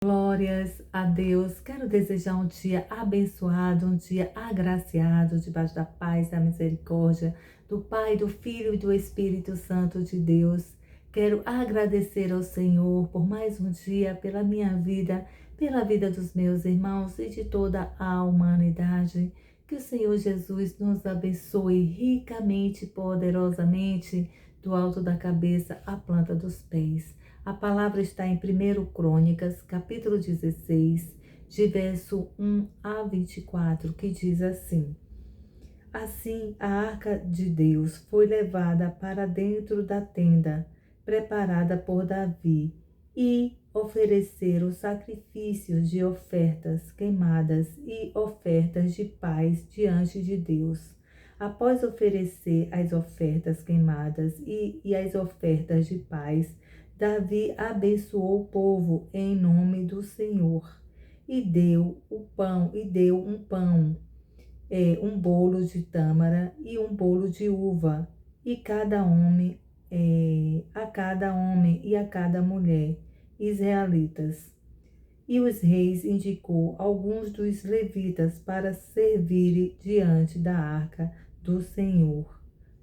Glórias a Deus. Quero desejar um dia abençoado, um dia agraciado, debaixo da paz, da misericórdia, do Pai, do Filho e do Espírito Santo de Deus. Quero agradecer ao Senhor por mais um dia, pela minha vida, pela vida dos meus irmãos e de toda a humanidade. Que o Senhor Jesus nos abençoe ricamente, poderosamente, do alto da cabeça à planta dos pés. A palavra está em 1 Crônicas, capítulo 16, de verso 1 a 24, que diz assim: Assim a arca de Deus foi levada para dentro da tenda, preparada por Davi, e ofereceram sacrifícios de ofertas queimadas e ofertas de paz diante de Deus. Após oferecer as ofertas queimadas e as ofertas de paz, Davi abençoou o povo em nome do Senhor e deu um pão, um bolo de tâmara e um bolo de uva, e a cada homem e a cada mulher israelitas. E os reis indicou alguns dos levitas para servirem diante da arca do Senhor.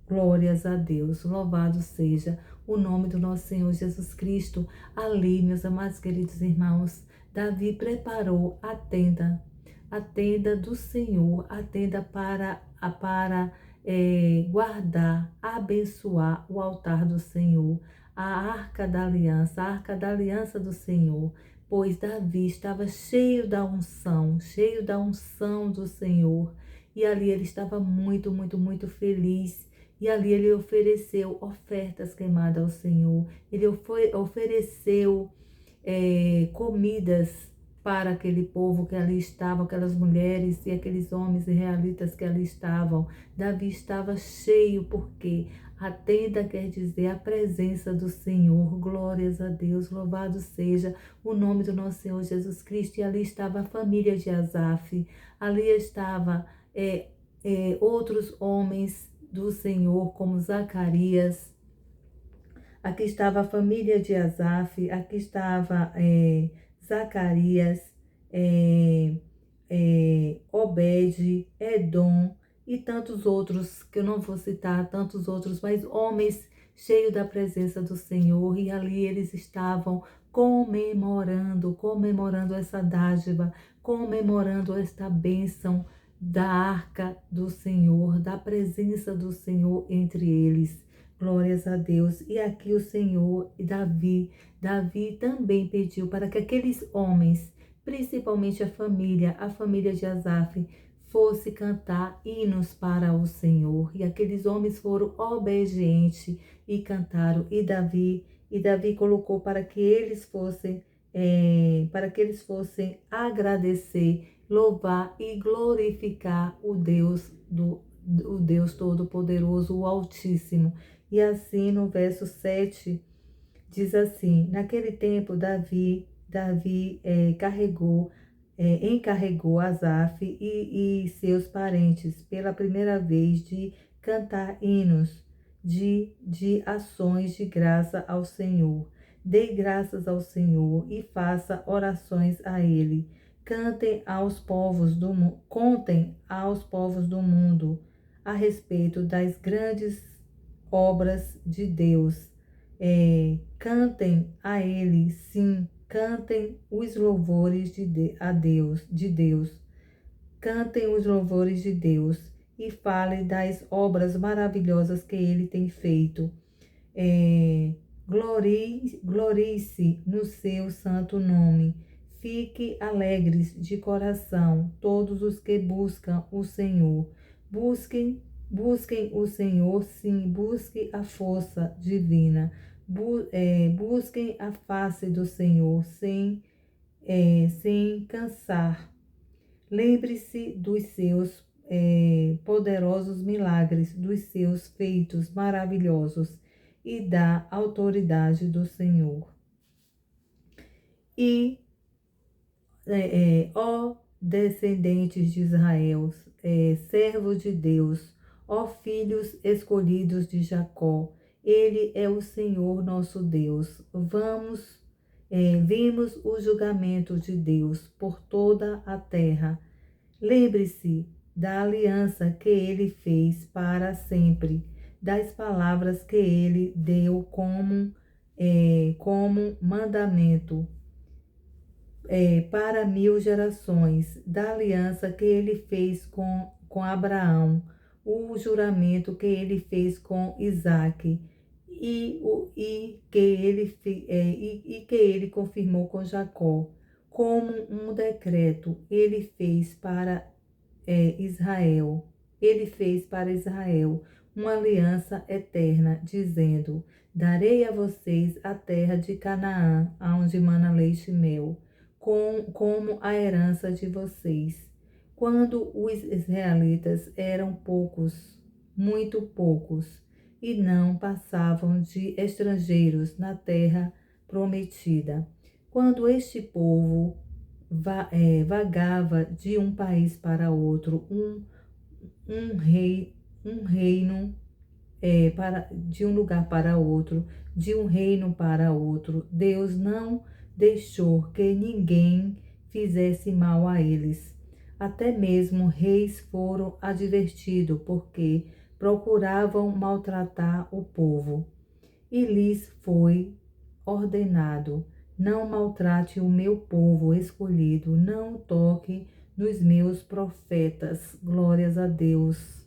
Glórias a Deus, louvado seja o nome do nosso Senhor Jesus Cristo. Ali, meus amados queridos irmãos, Davi preparou a tenda do Senhor, a tenda para guardar, abençoar o altar do Senhor, a arca da aliança do Senhor, pois Davi estava cheio da unção do Senhor, e ali ele estava muito, muito, muito feliz. E ali ele ofereceu ofertas queimadas ao Senhor. Ele ofereceu comidas para aquele povo que ali estava, aquelas mulheres e aqueles homens israelitas que ali estavam. Davi estava cheio, porque a tenda quer dizer a presença do Senhor. Glórias a Deus, louvado seja o nome do nosso Senhor Jesus Cristo. E ali estava a família de Asaf, ali estava outros homens do Senhor, como Zacarias. Aqui estava a família de Asaf, aqui estava Zacarias, Obed, Edom e tantos outros, que eu não vou citar, tantos outros, mas homens cheios da presença do Senhor, e ali eles estavam comemorando essa dádiva, comemorando esta bênção da arca do Senhor, da presença do Senhor entre eles. Glórias a Deus. E aqui o Senhor e Davi também pediu para que aqueles homens, principalmente a família de Asaf, fosse cantar hinos para o Senhor. E aqueles homens foram obedientes e cantaram. E Davi colocou para que eles fossem agradecer, louvar e glorificar o Deus Todo-Poderoso, o Altíssimo. E assim no verso 7 diz assim: naquele tempo Davi encarregou Asaf e seus parentes pela primeira vez de cantar hinos de ações de graça ao Senhor. Dê graças ao Senhor e faça orações a Ele. Contem aos povos do mundo a respeito das grandes obras de Deus. Cantem a Ele, sim, cantem os louvores de Deus. Cantem os louvores de Deus e falem das obras maravilhosas que Ele tem feito. Glorie-se no seu santo nome. Fique alegres de coração todos os que buscam o Senhor. Busquem o Senhor, sim, busquem a força divina. Busquem a face do Senhor sem cansar. Lembre-se dos seus poderosos milagres, dos seus feitos maravilhosos e da autoridade do Senhor. E, ó descendentes de Israel, servos de Deus, ó filhos escolhidos de Jacó, Ele é o Senhor nosso Deus. Vamos vimos o julgamento de Deus por toda a terra. Lembre-se da aliança que ele fez para sempre, das palavras que ele deu como mandamento para 1000 gerações, da aliança que ele fez com Abraão, o juramento que ele fez com Isaque e que ele confirmou com Jacó, como um decreto ele fez para Israel. Ele fez para Israel uma aliança eterna, dizendo: darei a vocês a terra de Canaã, onde mana leite e mel, como a herança de vocês. Quando os israelitas eram poucos, muito poucos, e não passavam de estrangeiros na terra prometida. Quando este povo vagava de um país para outro, um reino de um lugar para outro, de um reino para outro. Deus não deixou que ninguém fizesse mal a eles. Até mesmo reis foram advertidos, porque procuravam maltratar o povo. E lhes foi ordenado: não maltrate o meu povo escolhido, não toque nos meus profetas. Glórias a Deus.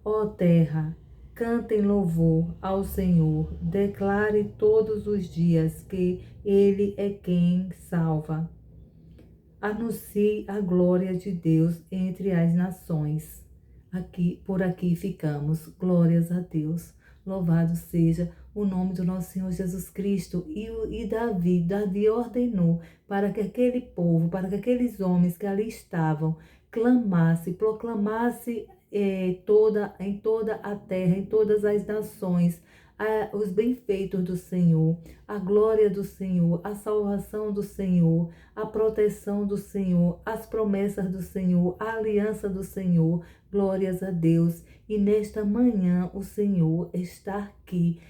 Ó terra, cantem louvor ao Senhor, declare todos os dias que Ele é quem salva. Anuncie a glória de Deus entre as nações. Por aqui ficamos. Glórias a Deus. Louvado seja o nome do nosso Senhor Jesus Cristo. E Davi ordenou para que aquele povo, para que aqueles homens que ali estavam, proclamasse em toda a terra, em todas as nações, os benfeitos do Senhor, a glória do Senhor, a salvação do Senhor, a proteção do Senhor, as promessas do Senhor, a aliança do Senhor. Glórias a Deus. E nesta manhã o Senhor está aqui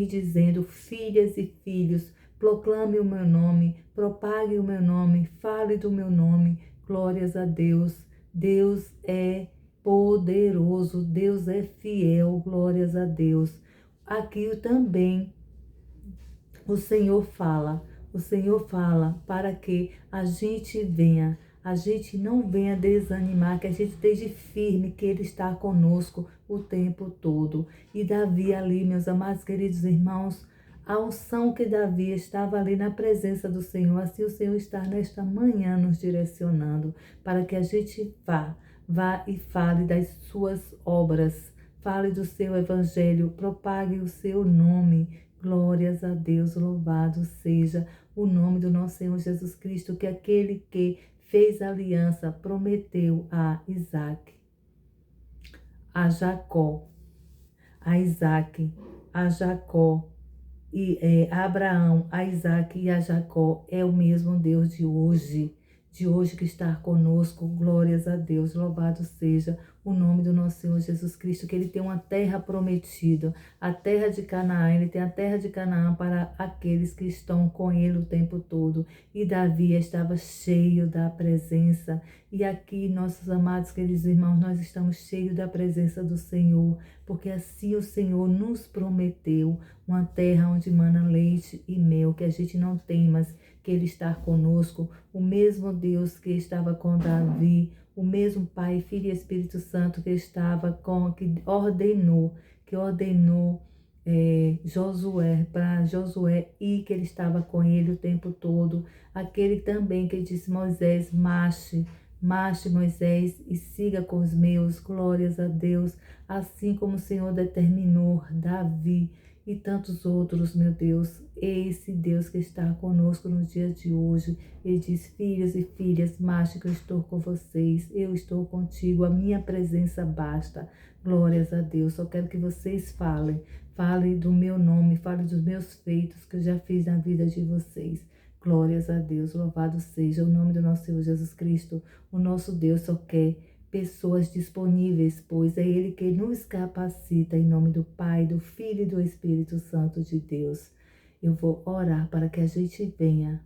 dizendo: filhas e filhos, proclame o meu nome, propague o meu nome, fale do meu nome. Glórias a Deus. Deus é poderoso, Deus é fiel. Glórias a Deus. Aqui também o Senhor fala para que a gente não venha desanimar, que a gente esteja firme, que Ele está conosco o tempo todo. E Davi ali, meus amados queridos irmãos, a unção que Davi estava ali na presença do Senhor, assim o Senhor está nesta manhã nos direcionando, para que a gente vá e fale das suas obras, fale do seu evangelho, propague o seu nome. Glórias a Deus, louvado seja o nome do nosso Senhor Jesus Cristo, que aquele que fez aliança prometeu a Isaque, a Jacó, a Isaque, a Jacó, e a Abraão, a Isaque e a Jacó é o mesmo Deus de hoje que está conosco. Glórias a Deus, louvado seja o nome do nosso Senhor Jesus Cristo, que Ele tem uma terra prometida, a terra de Canaã. Ele tem a terra de Canaã para aqueles que estão com Ele o tempo todo. E Davi estava cheio da presença. E aqui, nossos amados queridos irmãos, nós estamos cheios da presença do Senhor, porque assim o Senhor nos prometeu uma terra onde mana leite e mel, que a gente não tem, mas que Ele está conosco, o mesmo Deus que estava com Davi, o mesmo Pai, Filho e Espírito Santo que ordenou Josué, para Josué e que ele estava com ele o tempo todo. Aquele também que disse: Moisés, marche Moisés e siga com os meus. Glórias a Deus, assim como o Senhor determinou Davi e tantos outros, meu Deus. Esse Deus que está conosco no dia de hoje. Ele diz: filhos e filhas, marche que eu estou com vocês, eu estou contigo, a minha presença basta. Glórias a Deus. Só quero que vocês falem do meu nome, falem dos meus feitos que eu já fiz na vida de vocês. Glórias a Deus, louvado seja o nome do nosso Senhor Jesus Cristo. O nosso Deus só quer pessoas disponíveis, pois é Ele que nos capacita, em nome do Pai, do Filho e do Espírito Santo de Deus. eu vou orar para que a gente venha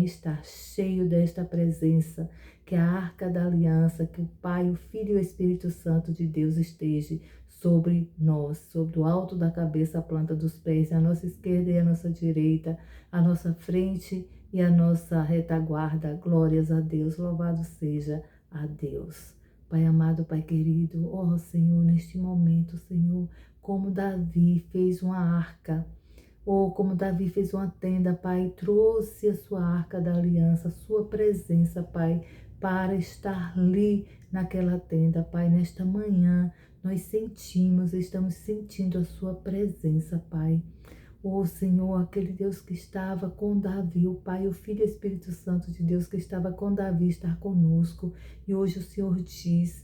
estar cheio desta presença, que a arca da aliança, que o Pai, o Filho e o Espírito Santo de Deus esteja sobre nós, sobre o alto da cabeça, a planta dos pés, a nossa esquerda e a nossa direita, a nossa frente e a nossa retaguarda. Glórias a Deus, louvado seja a Deus. Pai amado, Pai querido, ó Senhor, neste momento, Senhor, como Davi fez uma arca, ou como Davi fez uma tenda, Pai, trouxe a sua arca da aliança, a sua presença, Pai, para estar ali naquela tenda, Pai, nesta manhã, nós estamos sentindo a sua presença, Pai. Ó Senhor, aquele Deus que estava com Davi, o Pai, o Filho e o Espírito Santo de Deus que estava com Davi, estar conosco. E hoje o Senhor diz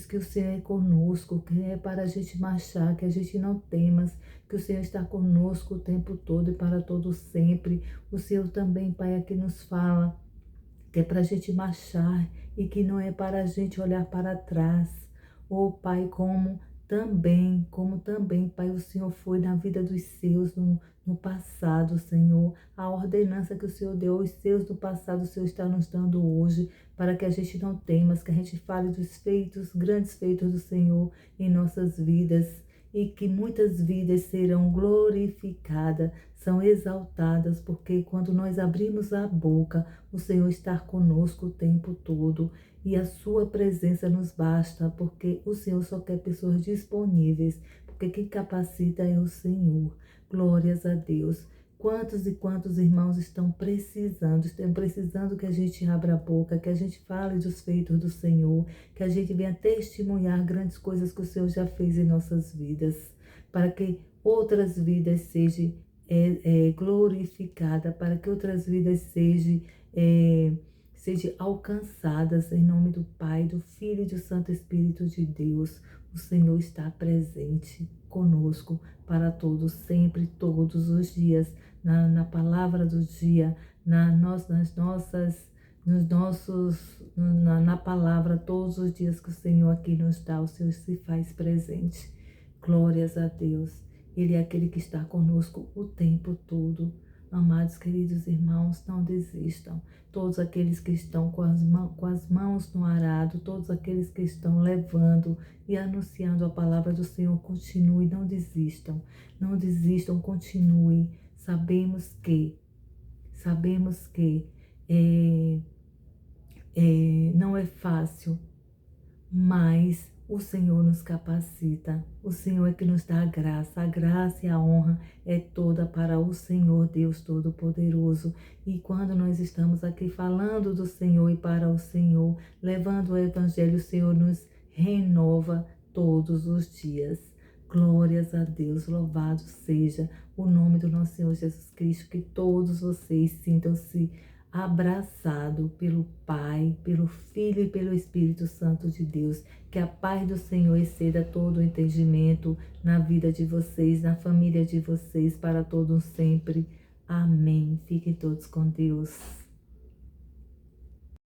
que o Senhor é conosco, que é para a gente marchar, que a gente não temas, que o Senhor está conosco o tempo todo e para todo sempre. O Senhor também, Pai, aqui nos fala que é para a gente marchar e que não é para a gente olhar para trás. Oh Pai, como também, Pai, o Senhor foi na vida dos seus no passado, Senhor. A ordenança que o Senhor deu aos seus do passado, o Senhor está nos dando hoje, para que a gente não temas, que a gente fale dos feitos, grandes feitos do Senhor em nossas vidas, e que muitas vidas serão glorificadas, são exaltadas, porque quando nós abrimos a boca, o Senhor está conosco o tempo todo. E a sua presença nos basta, porque o Senhor só quer pessoas disponíveis, porque quem capacita é o Senhor. Glórias a Deus. Quantos e quantos irmãos estão precisando que a gente abra a boca, que a gente fale dos feitos do Senhor, que a gente venha testemunhar grandes coisas que o Senhor já fez em nossas vidas, para que outras vidas sejam glorificadas, para que outras vidas sejam alcançadas em nome do Pai, do Filho e do Santo Espírito de Deus. O Senhor está presente conosco para todos, sempre, todos os dias, na palavra do dia, na palavra, todos os dias que o Senhor aqui nos dá, o Senhor se faz presente. Glórias a Deus. Ele é aquele que está conosco o tempo todo. Amados, queridos irmãos, não desistam. Todos aqueles que estão com as mãos no arado, todos aqueles que estão levando e anunciando a palavra do Senhor, continue, não desistam. Não desistam, continue. Sabemos que não é fácil, mas o Senhor nos capacita, o Senhor é que nos dá a graça e a honra é toda para o Senhor Deus Todo-Poderoso. E quando nós estamos aqui falando do Senhor e para o Senhor, levando o Evangelho, o Senhor nos renova todos os dias. Glórias a Deus, louvado seja o nome do nosso Senhor Jesus Cristo, que todos vocês sintam-se abraçado pelo Pai, pelo Filho e pelo Espírito Santo de Deus. Que a paz do Senhor exceda todo o entendimento na vida de vocês, na família de vocês, para todos sempre. Amém. Fiquem todos com Deus.